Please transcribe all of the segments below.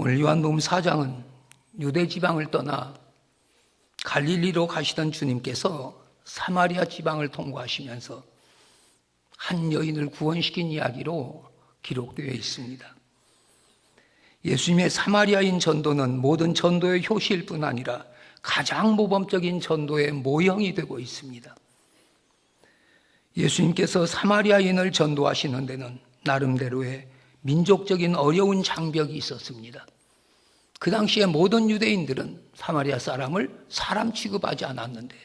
오늘 요한복음 4장은 유대 지방을 떠나 갈릴리로 가시던 주님께서 사마리아 지방을 통과하시면서 한 여인을 구원시킨 이야기로 기록되어 있습니다. 예수님의 사마리아인 전도는 모든 전도의 효시일 뿐 아니라 가장 모범적인 전도의 모형이 되고 있습니다. 예수님께서 사마리아인을 전도하시는 데는 나름대로의 민족적인 어려운 장벽이 있었습니다. 그 당시에 모든 유대인들은 사마리아 사람을 사람 취급하지 않았는데,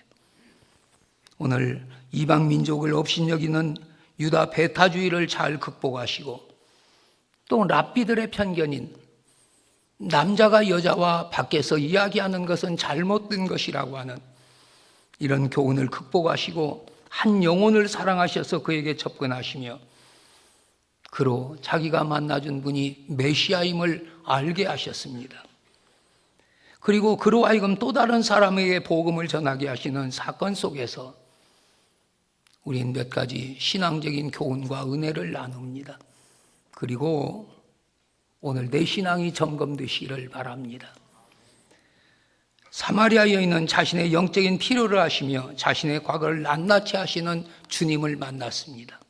오늘 이방 민족을 업신여기는 유다 배타주의를 잘 극복하시고 또 랍비들의 편견인 남자가 여자와 밖에서 이야기하는 것은 잘못된 것이라고 하는 이런 교훈을 극복하시고 한 영혼을 사랑하셔서 그에게 접근하시며 그로 자기가 만나준 분이 메시아임을 알게 하셨습니다. 그리고 그로 하여금 또 다른 사람에게 복음을 전하게 하시는 사건 속에서 우린 몇 가지 신앙적인 교훈과 은혜를 나눕니다. 그리고 오늘 내 신앙이 점검되시기를 바랍니다. 사마리아 여인은 자신의 영적인 필요를 하시며 자신의 과거를 낱낱이 하시는 주님을 만났습니다.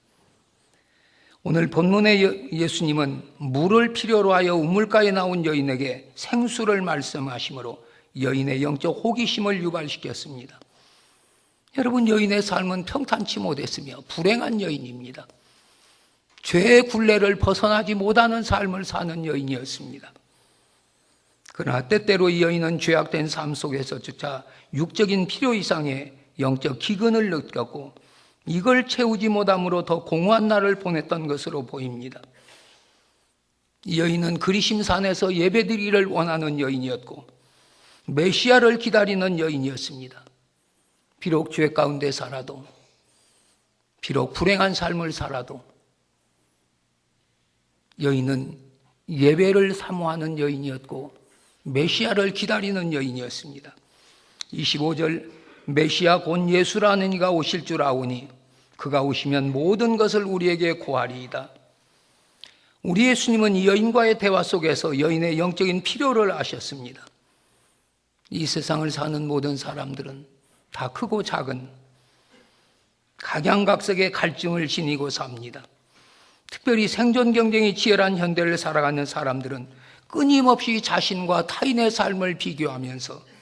오늘 본문의 예수님은 물을 필요로 하여 우물가에 나온 여인에게 생수를 말씀하시므로 여인의 영적 호기심을 유발시켰습니다. 여러분, 여인의 삶은 평탄치 못했으며 불행한 여인입니다. 죄의 굴레를 벗어나지 못하는 삶을 사는 여인이었습니다. 그러나 때때로 이 여인은 죄악된 삶 속에서조차 육적인 필요 이상의 영적 기근을 느꼈고 이걸 채우지 못함으로 더 공허한 날을 보냈던 것으로 보입니다. 이 여인은 그리심산에서 예배드리기를 원하는 여인이었고 메시아를 기다리는 여인이었습니다. 비록 죄 가운데 살아도, 비록 불행한 삶을 살아도 여인은 예배를 사모하는 여인이었고 메시아를 기다리는 여인이었습니다. 25절, 메시아 곧 예수라는 이가 오실 줄 아오니 그가 오시면 모든 것을 우리에게 고하리이다. 우리 예수님은 이 여인과의 대화 속에서 여인의 영적인 필요를 아셨습니다. 이 세상을 사는 모든 사람들은 다 크고 작은 각양각색의 갈증을 지니고 삽니다. 특별히 생존 경쟁이 치열한 현대를 살아가는 사람들은 끊임없이 자신과 타인의 삶을 비교하면서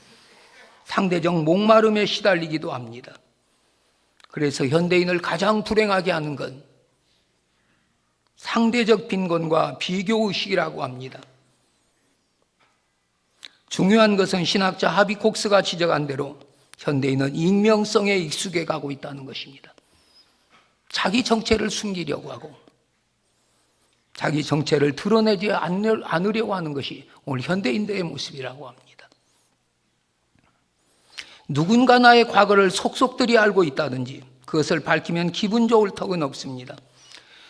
상대적 목마름에 시달리기도 합니다. 그래서 현대인을 가장 불행하게 하는 건 상대적 빈곤과 비교의식이라고 합니다. 중요한 것은 신학자 하비콕스가 지적한 대로 현대인은 익명성에 익숙해 가고 있다는 것입니다. 자기 정체를 숨기려고 하고 자기 정체를 드러내지 않으려고 하는 것이 오늘 현대인들의 모습이라고 합니다. 누군가 나의 과거를 속속들이 알고 있다든지 그것을 밝히면 기분 좋을 턱은 없습니다.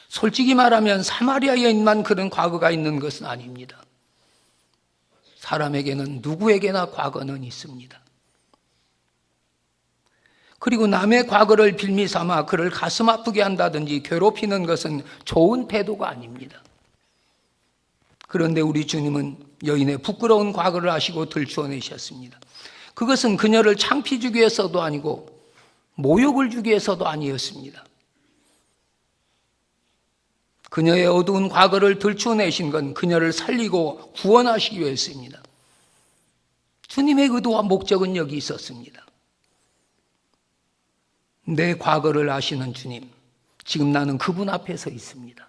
솔직히 말하면 사마리아 여인만 그런 과거가 있는 것은 아닙니다. 사람에게는 누구에게나 과거는 있습니다. 그리고 남의 과거를 빌미 삼아 그를 가슴 아프게 한다든지 괴롭히는 것은 좋은 태도가 아닙니다. 그런데 우리 주님은 여인의 부끄러운 과거를 아시고 들추어내셨습니다. 그것은 그녀를 창피 주기 위해서도 아니고 모욕을 주기 위해서도 아니었습니다. 그녀의 어두운 과거를 들추어내신 건 그녀를 살리고 구원하시기 위해서입니다. 주님의 의도와 목적은 여기 있었습니다. 내 과거를 아시는 주님, 지금 나는 그분 앞에 서 있습니다.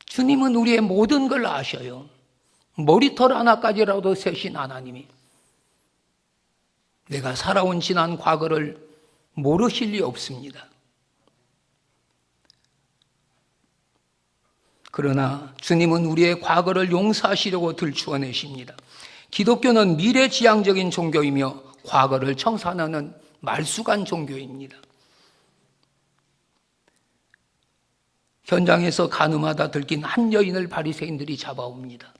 주님은 우리의 모든 걸 아셔요. 머리털 하나까지라도 세신 하나님이 내가 살아온 지난 과거를 모르실 리 없습니다. 그러나 주님은 우리의 과거를 용서하시려고 들추어내십니다. 기독교는 미래지향적인 종교이며 과거를 청산하는 말쑥한 종교입니다. 현장에서 간음하다 들킨 한 여인을 바리새인들이 잡아옵니다.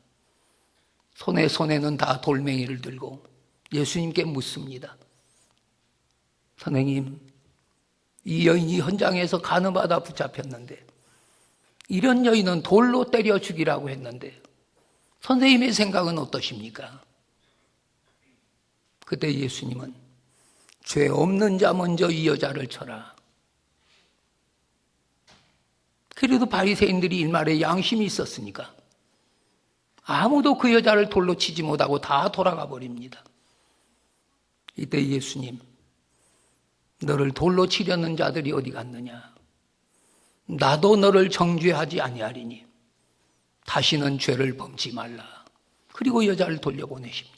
손에는 다 돌멩이를 들고 예수님께 묻습니다. 선생님, 이 여인이 현장에서 간음하다 붙잡혔는데 이런 여인은 돌로 때려 죽이라고 했는데 선생님의 생각은 어떠십니까? 그때 예수님은 죄 없는 자 먼저 이 여자를 쳐라. 그래도 바리새인들이 일말에 양심이 있었으니까 아무도 그 여자를 돌로 치지 못하고 다 돌아가 버립니다. 이때 예수님, 너를 돌로 치려는 자들이 어디 갔느냐? 나도 너를 정죄하지 아니하리니 다시는 죄를 범치 말라. 그리고 여자를 돌려보내십니다.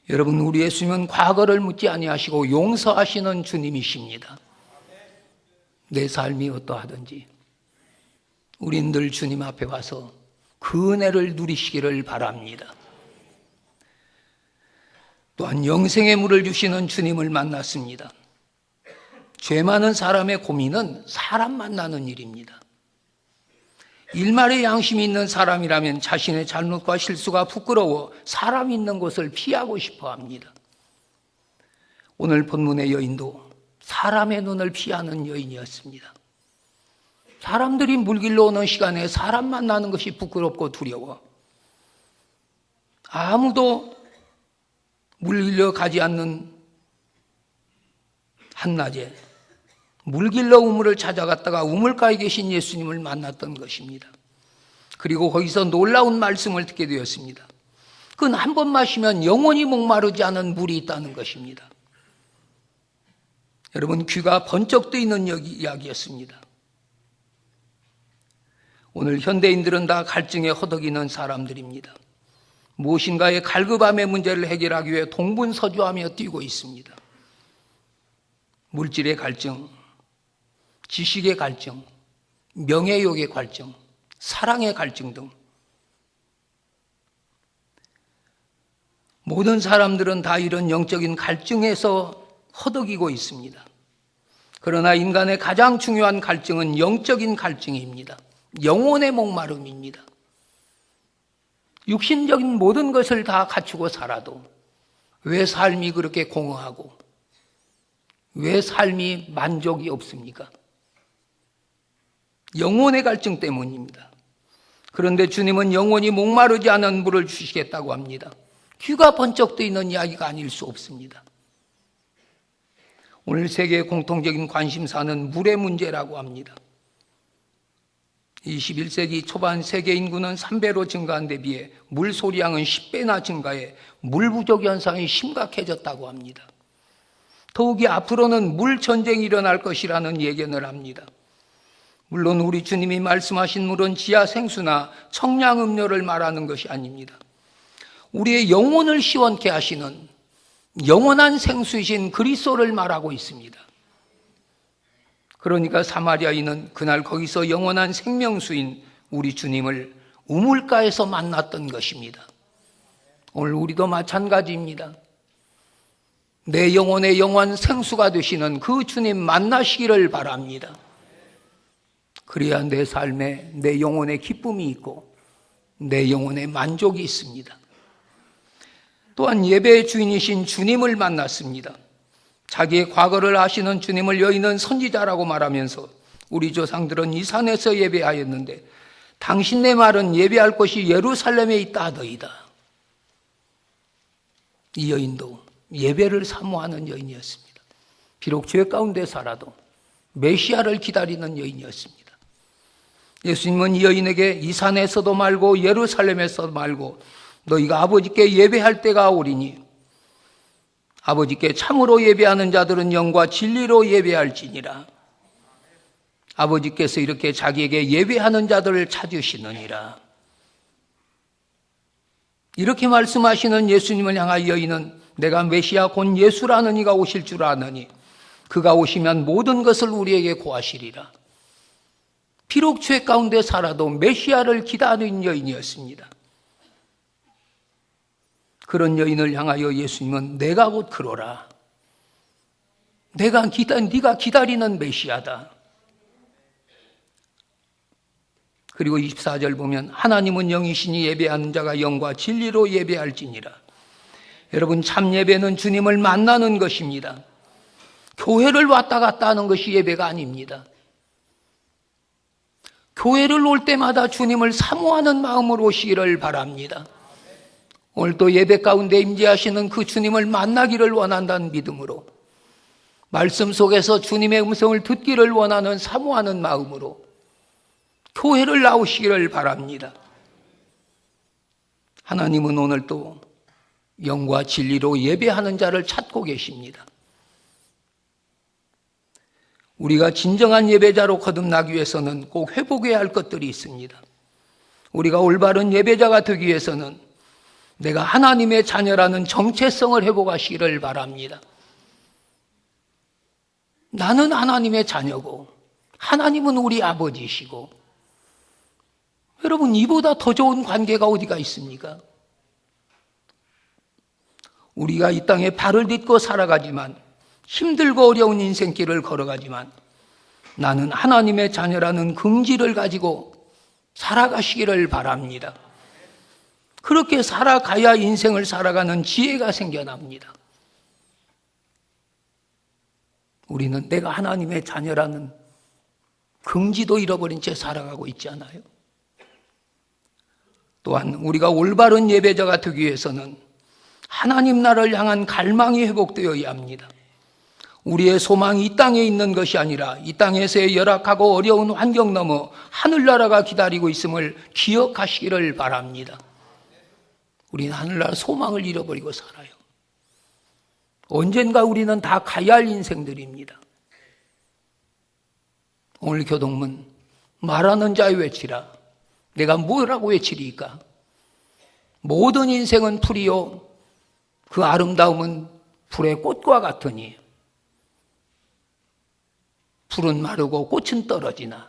여러분, 우리 예수님은 과거를 묻지 아니하시고 용서하시는 주님이십니다. 내 삶이 어떠하든지 우린 늘 주님 앞에 와서 그 은혜를 누리시기를 바랍니다. 또한 영생의 물을 주시는 주님을 만났습니다. 죄 많은 사람의 고민은 사람 만나는 일입니다. 일말의 양심이 있는 사람이라면 자신의 잘못과 실수가 부끄러워 사람 있는 곳을 피하고 싶어 합니다. 오늘 본문의 여인도 사람의 눈을 피하는 여인이었습니다. 사람들이 물길로 오는 시간에 사람 만나는 것이 부끄럽고 두려워 아무도 물길로 가지 않는 한낮에 물길로 우물을 찾아갔다가 우물가에 계신 예수님을 만났던 것입니다. 그리고 거기서 놀라운 말씀을 듣게 되었습니다. 그건 한 번 마시면 영원히 목마르지 않은 물이 있다는 것입니다. 여러분, 귀가 번쩍 뜨이는 이야기였습니다. 오늘 현대인들은 다 갈증에 허덕이는 사람들입니다. 무엇인가의 갈급함의 문제를 해결하기 위해 동분서주하며 뛰고 있습니다. 물질의 갈증, 지식의 갈증, 명예욕의 갈증, 사랑의 갈증 등 모든 사람들은 다 이런 영적인 갈증에서 허덕이고 있습니다. 그러나 인간의 가장 중요한 갈증은 영적인 갈증입니다. 영혼의 목마름입니다. 육신적인 모든 것을 다 갖추고 살아도 왜 삶이 그렇게 공허하고 왜 삶이 만족이 없습니까? 영혼의 갈증 때문입니다. 그런데 주님은 영원히 목마르지 않은 물을 주시겠다고 합니다. 귀가 번쩍 뜨이는 이야기가 아닐 수 없습니다. 오늘 세계의 공통적인 관심사는 물의 문제라고 합니다. 21세기 초반 세계 인구는 3배로 증가한 데 비해 물 소비량은 10배나 증가해 물 부족 현상이 심각해졌다고 합니다. 더욱이 앞으로는 물 전쟁이 일어날 것이라는 예견을 합니다. 물론 우리 주님이 말씀하신 물은 지하 생수나 청량음료를 말하는 것이 아닙니다. 우리의 영혼을 시원케 하시는 영원한 생수이신 그리스도를 말하고 있습니다. 그러니까 사마리아인은 그날 거기서 영원한 생명수인 우리 주님을 우물가에서 만났던 것입니다. 오늘 우리도 마찬가지입니다. 내 영혼의 영원한 생수가 되시는 그 주님 만나시기를 바랍니다. 그래야 내 삶에 내 영혼의 기쁨이 있고 내 영혼의 만족이 있습니다. 또한 예배의 주인이신 주님을 만났습니다. 자기의 과거를 아시는 주님을 여인은 선지자라고 말하면서 우리 조상들은 이 산에서 예배하였는데 당신네 말은 예배할 곳이 예루살렘에 있다 하더이다. 이 여인도 예배를 사모하는 여인이었습니다. 비록 죄 가운데 살아도 메시아를 기다리는 여인이었습니다. 예수님은 이 여인에게 이 산에서도 말고 예루살렘에서도 말고 너희가 아버지께 예배할 때가 오리니 아버지께 참으로 예배하는 자들은 영과 진리로 예배할지니라. 아버지께서 이렇게 자기에게 예배하는 자들을 찾으시느니라. 이렇게 말씀하시는 예수님을 향하여 여인은 내가 메시아 곧 예수라는 이가 오실 줄 아느니 그가 오시면 모든 것을 우리에게 고하시리라. 비록 죄 가운데 살아도 메시아를 기다리는 여인이었습니다. 그런 여인을 향하여 예수님은 내가 곧 그러라. 네가 기다리는 메시아다. 그리고 24절 보면 하나님은 영이시니 예배하는 자가 영과 진리로 예배할지니라. 여러분, 참 예배는 주님을 만나는 것입니다. 교회를 왔다 갔다 하는 것이 예배가 아닙니다. 교회를 올 때마다 주님을 사모하는 마음으로 오시기를 바랍니다. 오늘도 예배 가운데 임재하시는 그 주님을 만나기를 원한다는 믿음으로, 말씀 속에서 주님의 음성을 듣기를 원하는 사모하는 마음으로 교회를 나오시기를 바랍니다. 하나님은 오늘도 영과 진리로 예배하는 자를 찾고 계십니다. 우리가 진정한 예배자로 거듭나기 위해서는 꼭 회복해야 할 것들이 있습니다. 우리가 올바른 예배자가 되기 위해서는 내가 하나님의 자녀라는 정체성을 회복하시기를 바랍니다. 나는 하나님의 자녀고 하나님은 우리 아버지시고, 여러분, 이보다 더 좋은 관계가 어디가 있습니까? 우리가 이 땅에 발을 딛고 살아가지만, 힘들고 어려운 인생길을 걸어가지만 나는 하나님의 자녀라는 긍지를 가지고 살아가시기를 바랍니다. 그렇게 살아가야 인생을 살아가는 지혜가 생겨납니다. 우리는 내가 하나님의 자녀라는 긍지도 잃어버린 채 살아가고 있지 않아요? 또한 우리가 올바른 예배자가 되기 위해서는 하나님 나라를 향한 갈망이 회복되어야 합니다. 우리의 소망이 이 땅에 있는 것이 아니라 이 땅에서의 열악하고 어려운 환경 넘어 하늘나라가 기다리고 있음을 기억하시기를 바랍니다. 우리는 하늘나라 소망을 잃어버리고 살아요. 언젠가 우리는 다 가야 할 인생들입니다. 오늘 교동문, 말하는 자의 외치라. 내가 뭐라고 외치리까? 모든 인생은 풀이요, 그 아름다움은 불의 꽃과 같으니 풀은 마르고 꽃은 떨어지나.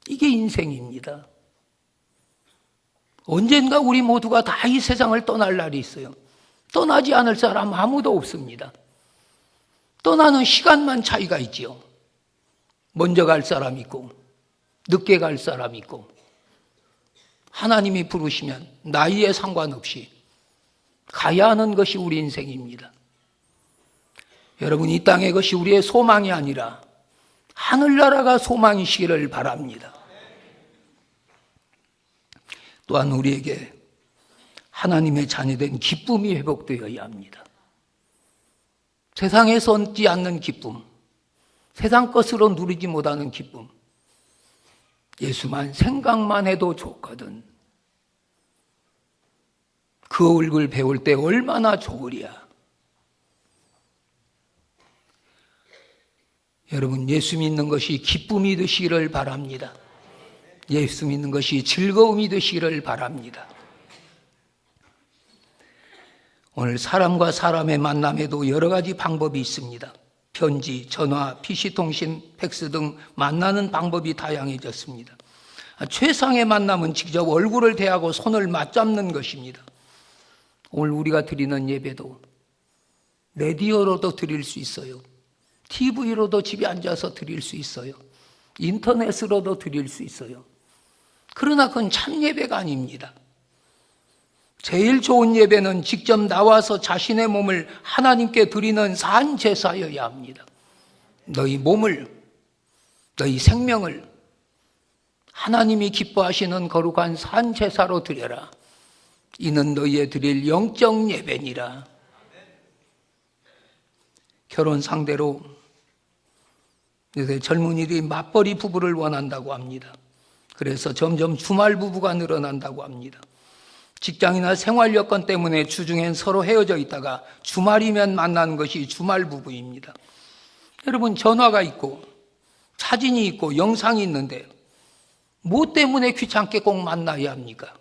이게 인생입니다. 언젠가 우리 모두가 다 이 세상을 떠날 날이 있어요. 떠나지 않을 사람 아무도 없습니다. 떠나는 시간만 차이가 있지요. 먼저 갈 사람 있고 늦게 갈 사람 있고, 하나님이 부르시면 나이에 상관없이 가야 하는 것이 우리 인생입니다. 여러분, 이 땅의 것이 우리의 소망이 아니라 하늘나라가 소망이시기를 바랍니다. 또한 우리에게 하나님의 자녀된 기쁨이 회복되어야 합니다. 세상에서 얻지 않는 기쁨, 세상 것으로 누리지 못하는 기쁨, 예수만 생각만 해도 좋거든. 그 얼굴 배울 때 얼마나 좋으랴. 여러분, 예수 믿는 것이 기쁨이 되시기를 바랍니다. 예수 믿는 것이 즐거움이 되시기를 바랍니다. 오늘 사람과 사람의 만남에도 여러 가지 방법이 있습니다. 편지, 전화, PC통신, 팩스 등 만나는 방법이 다양해졌습니다. 최상의 만남은 직접 얼굴을 대하고 손을 맞잡는 것입니다. 오늘 우리가 드리는 예배도 라디오로도 드릴 수 있어요. TV로도 집에 앉아서 드릴 수 있어요. 인터넷으로도 드릴 수 있어요. 그러나 그건 참 예배가 아닙니다. 제일 좋은 예배는 직접 나와서 자신의 몸을 하나님께 드리는 산제사여야 합니다. 너희 몸을, 너희 생명을 하나님이 기뻐하시는 거룩한 산제사로 드려라. 이는 너희에 드릴 영적 예배니라. 결혼 상대로 요새 젊은이들이 맞벌이 부부를 원한다고 합니다. 그래서 점점 주말 부부가 늘어난다고 합니다. 직장이나 생활 여건 때문에 주중엔 서로 헤어져 있다가 주말이면 만나는 것이 주말 부부입니다. 여러분, 전화가 있고 사진이 있고 영상이 있는데 뭐 때문에 귀찮게 꼭 만나야 합니까?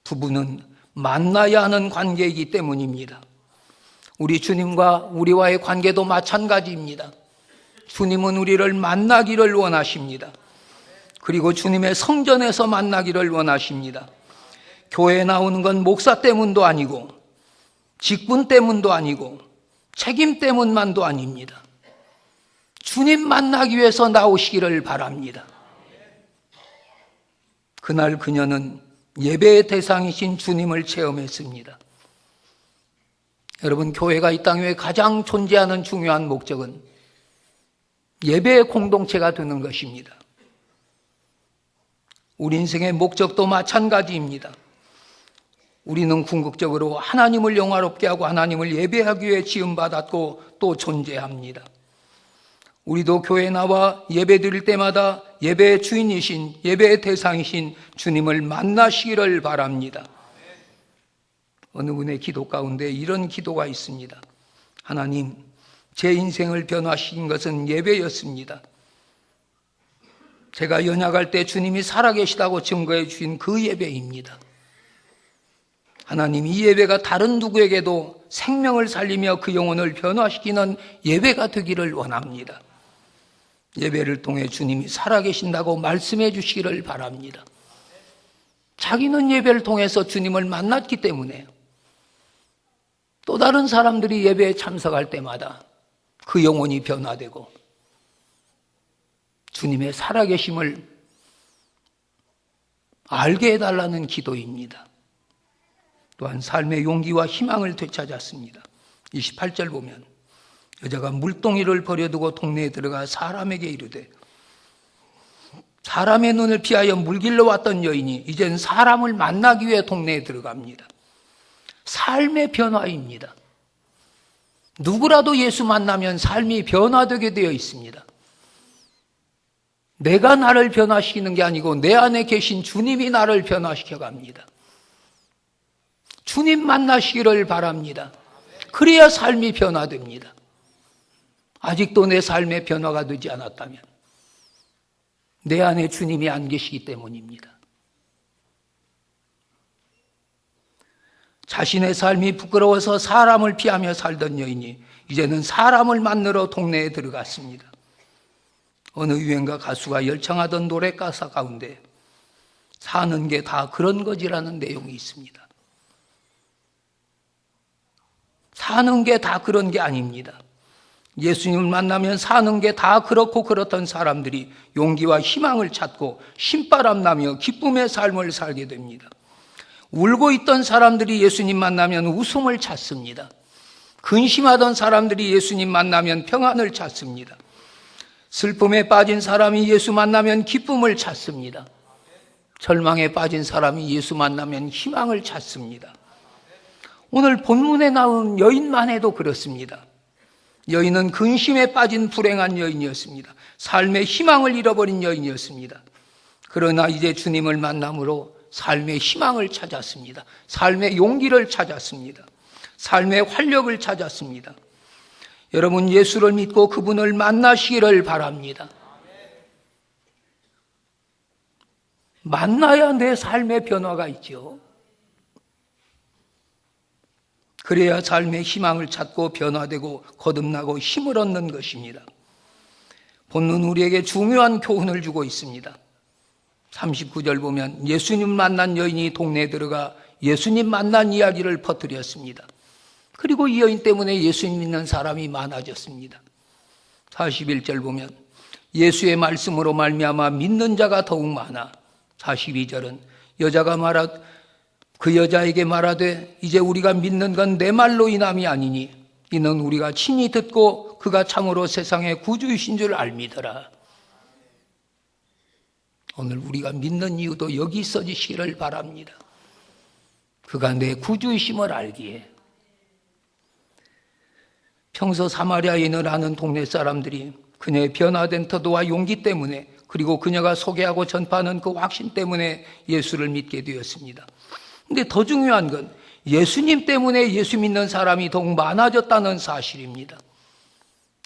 부부는 만나야 하는 관계이기 때문입니다. 우리 주님과 우리와의 관계도 마찬가지입니다. 주님은 우리를 만나기를 원하십니다. 그리고 주님의 성전에서 만나기를 원하십니다. 교회에 나오는 건 목사 때문도 아니고 직분 때문도 아니고 책임 때문만도 아닙니다. 주님 만나기 위해서 나오시기를 바랍니다. 그날 그녀는 예배의 대상이신 주님을 체험했습니다. 여러분, 교회가 이 땅 위에 가장 존재하는 중요한 목적은 예배의 공동체가 되는 것입니다. 우리 인생의 목적도 마찬가지입니다. 우리는 궁극적으로 하나님을 영화롭게 하고 하나님을 예배하기 위해 지음받았고 또 존재합니다. 우리도 교회에 나와 예배 드릴 때마다 예배의 주인이신, 예배의 대상이신 주님을 만나시기를 바랍니다. 어느 분의 기도 가운데 이런 기도가 있습니다. 하나님, 제 인생을 변화시킨 것은 예배였습니다. 제가 연약할 때 주님이 살아계시다고 증거해 주신 그 예배입니다. 하나님, 이 예배가 다른 누구에게도 생명을 살리며 그 영혼을 변화시키는 예배가 되기를 원합니다. 예배를 통해 주님이 살아계신다고 말씀해 주시기를 바랍니다. 자기는 예배를 통해서 주님을 만났기 때문에 또 다른 사람들이 예배에 참석할 때마다 그 영혼이 변화되고 주님의 살아계심을 알게 해달라는 기도입니다. 또한 삶의 용기와 희망을 되찾았습니다. 28절 보면 여자가 물동이를 버려두고 동네에 들어가 사람에게 이르되, 사람의 눈을 피하여 물길로 왔던 여인이 이젠 사람을 만나기 위해 동네에 들어갑니다. 삶의 변화입니다. 누구라도 예수 만나면 삶이 변화되게 되어 있습니다. 내가 나를 변화시키는 게 아니고 내 안에 계신 주님이 나를 변화시켜 갑니다. 주님 만나시기를 바랍니다. 그래야 삶이 변화됩니다. 아직도 내 삶의 변화가 되지 않았다면 내 안에 주님이 안 계시기 때문입니다. 자신의 삶이 부끄러워서 사람을 피하며 살던 여인이 이제는 사람을 만나러 동네에 들어갔습니다. 어느 유행가 가수가 열창하던 노래 가사 가운데 사는 게 다 그런 거지라는 내용이 있습니다. 사는 게 다 그런 게 아닙니다. 예수님을 만나면 사는 게 다 그렇고 그렇던 사람들이 용기와 희망을 찾고 신바람 나며 기쁨의 삶을 살게 됩니다. 울고 있던 사람들이 예수님 만나면 웃음을 찾습니다. 근심하던 사람들이 예수님 만나면 평안을 찾습니다. 슬픔에 빠진 사람이 예수 만나면 기쁨을 찾습니다. 절망에 빠진 사람이 예수 만나면 희망을 찾습니다. 오늘 본문에 나온 여인만 해도 그렇습니다. 여인은 근심에 빠진 불행한 여인이었습니다. 삶의 희망을 잃어버린 여인이었습니다. 그러나 이제 주님을 만남으로 삶의 희망을 찾았습니다. 삶의 용기를 찾았습니다. 삶의 활력을 찾았습니다. 여러분, 예수를 믿고 그분을 만나시기를 바랍니다. 만나야 내 삶의 변화가 있죠. 그래야 삶의 희망을 찾고 변화되고 거듭나고 힘을 얻는 것입니다. 본문 우리에게 중요한 교훈을 주고 있습니다. 39절 보면 예수님 만난 여인이 동네에 들어가 예수님 만난 이야기를 퍼뜨렸습니다. 그리고 이 여인 때문에 예수님 믿는 사람이 많아졌습니다. 41절 보면 예수의 말씀으로 말미암아 믿는 자가 더욱 많아. 42절은 그 여자에게 말하되 이제 우리가 믿는 건 내 말로 인함이 아니니 이는 우리가 친히 듣고 그가 참으로 세상의 구주이신 줄 알미더라. 오늘 우리가 믿는 이유도 여기 써지시기를 바랍니다. 그가 내 구주이심을 알기에. 평소 사마리아인을 아는 동네 사람들이 그녀의 변화된 태도와 용기 때문에, 그리고 그녀가 소개하고 전파하는 그 확신 때문에 예수를 믿게 되었습니다. 근데 더 중요한 건 예수님 때문에 예수 믿는 사람이 더욱 많아졌다는 사실입니다.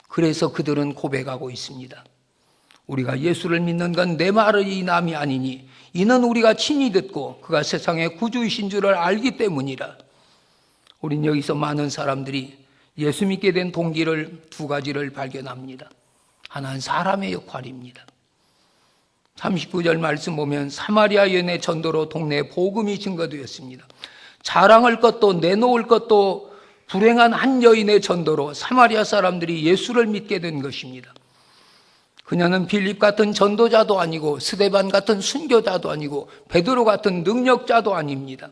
그래서 그들은 고백하고 있습니다. 우리가 예수를 믿는 건 내 말의 인함이 아니니 이는 우리가 친히 듣고 그가 세상의 구주이신 줄을 알기 때문이라. 우린 여기서 많은 사람들이 예수 믿게 된 동기를 두 가지를 발견합니다. 하나는 사람의 역할입니다. 39절 말씀 보면 사마리아 여인의 전도로 동네에 복음이 증거되었습니다. 자랑할 것도 내놓을 것도 불행한 한 여인의 전도로 사마리아 사람들이 예수를 믿게 된 것입니다. 그녀는 빌립 같은 전도자도 아니고 스데반 같은 순교자도 아니고 베드로 같은 능력자도 아닙니다.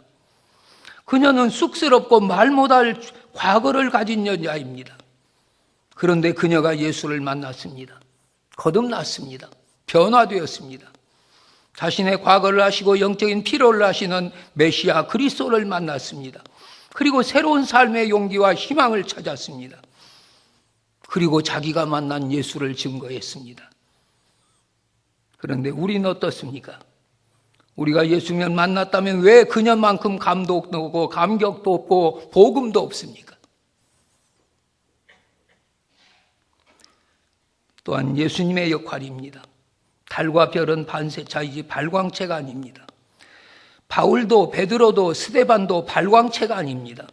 그녀는 쑥스럽고 말 못할 과거를 가진 여자입니다. 그런데 그녀가 예수를 만났습니다. 거듭났습니다. 변화되었습니다. 자신의 과거를 아시고 영적인 필요를 아시는 메시아 그리스도를 만났습니다. 그리고 새로운 삶의 용기와 희망을 찾았습니다. 그리고 자기가 만난 예수를 증거했습니다. 그런데 우리는 어떻습니까? 우리가 예수님을 만났다면 왜 그녀만큼 감동도 없고 감격도 없고 복음도 없습니까? 또한 예수님의 역할입니다. 달과 별은 반세차이지 발광체가 아닙니다. 바울도 베드로도 스데반도 발광체가 아닙니다.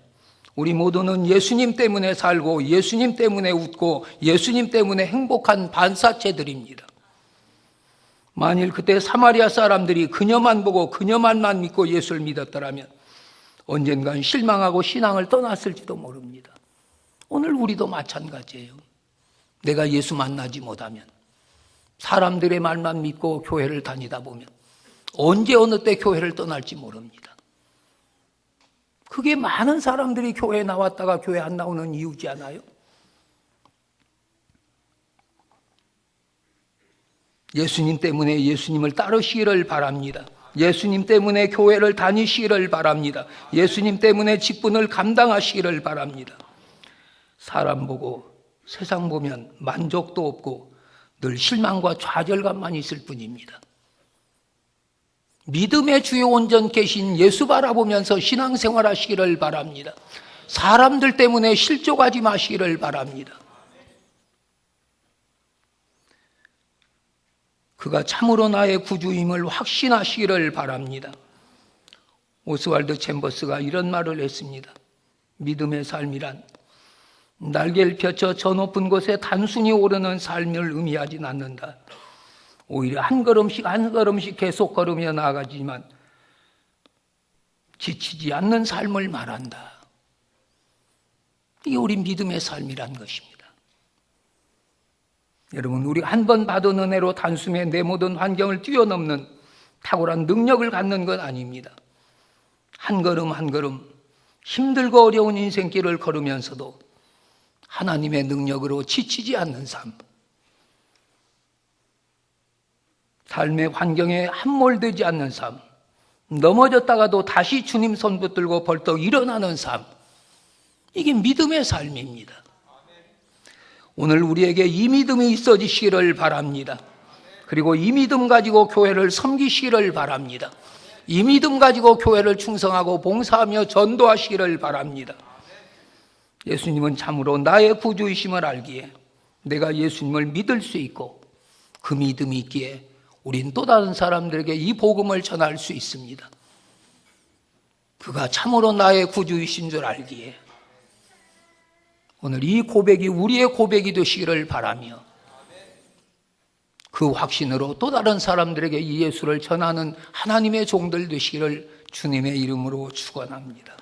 우리 모두는 예수님 때문에 살고 예수님 때문에 웃고 예수님 때문에 행복한 반사체들입니다. 만일 그때 사마리아 사람들이 그녀만 보고 그녀만만 믿고 예수를 믿었더라면 언젠간 실망하고 신앙을 떠났을지도 모릅니다. 오늘 우리도 마찬가지예요. 내가 예수 만나지 못하면 사람들의 말만 믿고 교회를 다니다 보면 언제 어느 때 교회를 떠날지 모릅니다. 그게 많은 사람들이 교회에 나왔다가 교회 안 나오는 이유지 않아요? 예수님 때문에 예수님을 따르시기를 바랍니다. 예수님 때문에 교회를 다니시기를 바랍니다. 예수님 때문에 직분을 감당하시기를 바랍니다. 사람 보고 세상 보면 만족도 없고 늘 실망과 좌절감만 있을 뿐입니다. 믿음의 주요 온전 계신 예수 바라보면서 신앙생활 하시기를 바랍니다. 사람들 때문에 실족하지 마시기를 바랍니다. 그가 참으로 나의 구주임을 확신하시기를 바랍니다. 오스왈드 챔버스가 이런 말을 했습니다. 믿음의 삶이란 날개를 펼쳐 저 높은 곳에 단순히 오르는 삶을 의미하진 않는다. 오히려 한 걸음씩 한 걸음씩 계속 걸으며 나아가지만 지치지 않는 삶을 말한다. 이게 우리 믿음의 삶이란 것입니다. 여러분, 우리 한 번 받은 은혜로 단숨에 내 모든 환경을 뛰어넘는 탁월한 능력을 갖는 건 아닙니다. 한 걸음 한 걸음 힘들고 어려운 인생길을 걸으면서도 하나님의 능력으로 지치지 않는 삶, 삶의 환경에 함몰되지 않는 삶, 넘어졌다가도 다시 주님 손 붙들고 벌떡 일어나는 삶, 이게 믿음의 삶입니다. 오늘 우리에게 이 믿음이 있어지시기를 바랍니다. 그리고 이 믿음 가지고 교회를 섬기시기를 바랍니다. 이 믿음 가지고 교회를 충성하고 봉사하며 전도하시기를 바랍니다. 예수님은 참으로 나의 구주이심을 알기에 내가 예수님을 믿을 수 있고 그 믿음이 있기에 우린 또 다른 사람들에게 이 복음을 전할 수 있습니다. 그가 참으로 나의 구주이신 줄 알기에 오늘 이 고백이 우리의 고백이 되시기를 바라며 그 확신으로 또 다른 사람들에게 이 예수를 전하는 하나님의 종들 되시기를 주님의 이름으로 축원합니다.